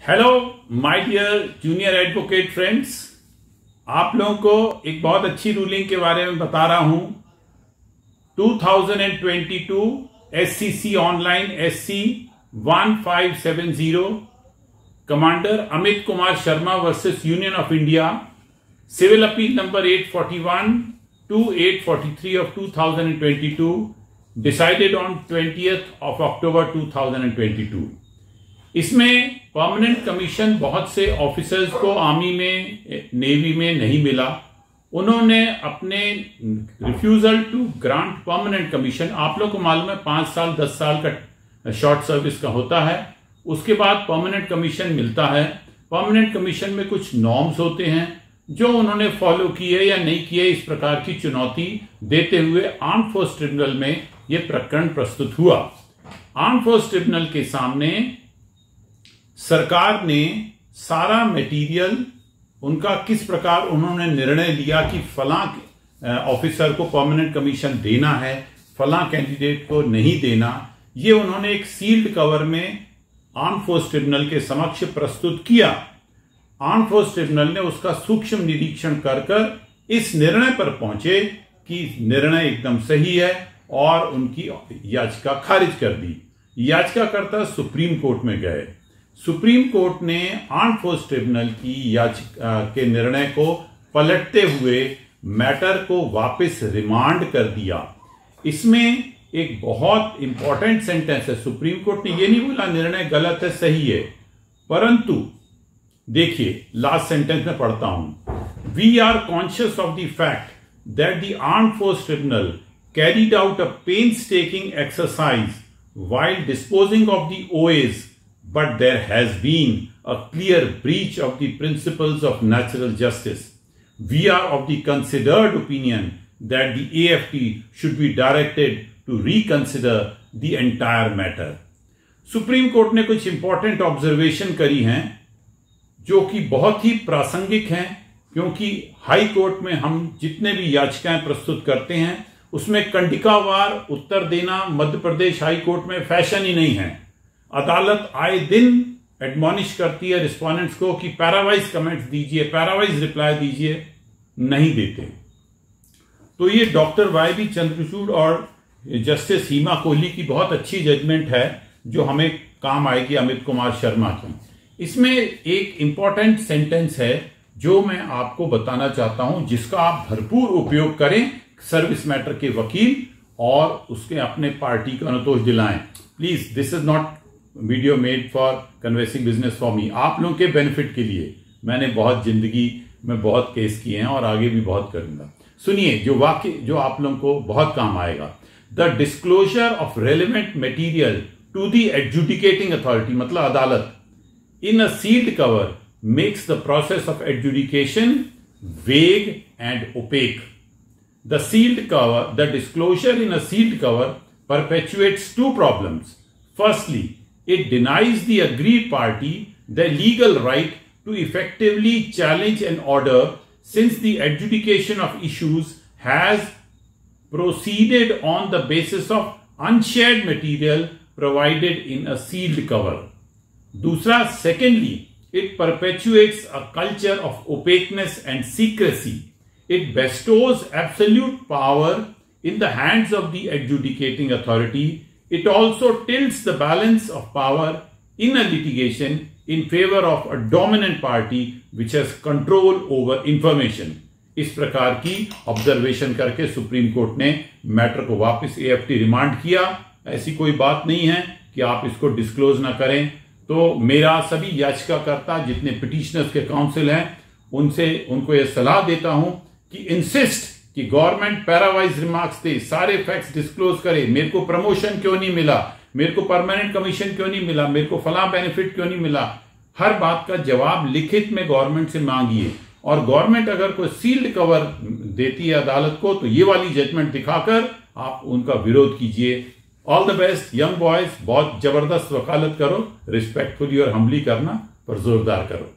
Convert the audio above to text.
Hello my dear junior advocate friends, आप लोगों को एक बहुत अच्छी रूलिंग के बारे में बता रहा हूं। 2022 SCC online SC 1570 commander Amit Kumar Sharma versus Union of India, civil appeal number 841 to 843 of 2022, decided on 20th of October 2022। इसमें परमानेंट कमीशन बहुत से ऑफिसर्स को आर्मी में, नेवी में नहीं मिला। उन्होंने अपने refusal to grant permanent commission, आप लोग को मालूम है 5 साल 10 साल का शॉर्ट सर्विस का होता है, उसके बाद परमानेंट कमीशन मिलता है। परमानेंट कमीशन में कुछ नॉर्म्स होते हैं जो उन्होंने फॉलो किए या नहीं किए, इस प्रकार की चुनौती देते हुए आर्म्ड फोर्स ट्रिब्यूनल में यह प्रकरण प्रस्तुत हुआ। आर्म्ड फोर्स ट्रिब्यूनल के सामने सरकार ने सारा मटेरियल, उनका किस प्रकार उन्होंने निर्णय लिया कि फलां ऑफिसर को परमानेंट कमीशन देना है, फलां कैंडिडेट को नहीं देना, ये उन्होंने एक सील्ड कवर में आर्म्ड फोर्स ट्रिब्यूनल के समक्ष प्रस्तुत किया। आर्म्ड फोर्स ट्रिब्यूनल ने उसका सूक्ष्म निरीक्षण कर इस निर्णय पर पहुंचे कि निर्णय एकदम सही है और उनकी याचिका खारिज कर दी। याचिकाकर्ता सुप्रीम कोर्ट में गए। सुप्रीम कोर्ट ने आर्म्ड फोर्स ट्रिब्यूनल की याचिका के निर्णय को पलटते हुए मैटर को वापस रिमांड कर दिया। इसमें एक बहुत इंपॉर्टेंट सेंटेंस है। सुप्रीम कोर्ट ने यह नहीं बोला निर्णय गलत है, सही है, परंतु देखिए लास्ट सेंटेंस में पढ़ता हूं। We are conscious of the fact that the armed force tribunal carried out a painstaking exercise while disposing of the OAs, but there has been a clear breach of the principles of natural justice. We are of the considered opinion that the AFT should be directed to reconsider the entire matter. Supreme court ने कुछ important observation करी हैं जो कि बहुत ही प्रासंगिक हैं, क्योंकि हाई कोर्ट में हम जितने भी याचिकाएं प्रस्तुत करते हैं उसमें कंडिकावार उत्तर देना मध्य प्रदेश हाई कोर्ट में फैशन ही नहीं है। अदालत आए दिन एडमॉनिश करती है रिस्पोंडेंट्स को कि पैरावाइज कमेंट्स दीजिए, पैरावाइज रिप्लाई दीजिए, नहीं देते। तो ये डॉक्टर वाई चंद्रचूड़ और जस्टिस हीमा कोहली की बहुत अच्छी जजमेंट है जो हमें काम आएगी अमित कुमार शर्मा की। इसमें एक इंपॉर्टेंट सेंटेंस है जो मैं आपको बताना चाहता हूं, जिसका आप भरपूर उपयोग करें सर्विस मैटर के वकील और उसके अपने पार्टी को अनुतोष दिलाएं। Please, this is not video made for convincing business for me. आप लोगों के बेनिफिट के लिए मैंने बहुत जिंदगी में बहुत केस किए हैं और आगे भी बहुत करूंगा। सुनिए जो वाक्य जो आप लोगों को बहुत काम आएगा। The disclosure of relevant material to the adjudicating authority, मतलब अदालत, in a sealed cover makes the process of adjudication vague and opaque. The sealed cover, the disclosure in a sealed cover perpetuates two problems. Firstly, it denies the aggrieved party the legal right to effectively challenge an order, since the adjudication of issues has proceeded on the basis of unshared material provided in a sealed cover. Dusra, secondly, it perpetuates a culture of opaqueness and secrecy. It bestows absolute power in the hands of the adjudicating authority. It also tilts the balance of power in a litigation in favor of a dominant party which has control over information. इस प्रकार की observation करके supreme court ने matter को वापस AFT remand किया। ऐसी कोई बात नहीं है कि आप इसको डिस्क्लोज ना करें। तो मेरा सभी याचिकाकर्ता जितने पिटिशनर्स के काउंसिल हैं उनको यह सलाह देता हूं कि इंसिस्ट कि गवर्नमेंट पैरावाइज रिमार्क्स दे, सारे फैक्ट्स डिस्क्लोज करे। मेरे को प्रमोशन क्यों नहीं मिला, मेरे को परमानेंट कमीशन क्यों नहीं मिला, मेरे को फला बेनिफिट क्यों नहीं मिला, हर बात का जवाब लिखित में गवर्नमेंट से मांगिए। और गवर्नमेंट अगर कोई सील्ड कवर देती है अदालत को तो ये वाली जजमेंट दिखाकर आप उनका विरोध कीजिए। All the best young boys, बहुत जबरदस्त वकालत करो, रिस्पेक्टफुली और हम्बली करना पर जोरदार करो।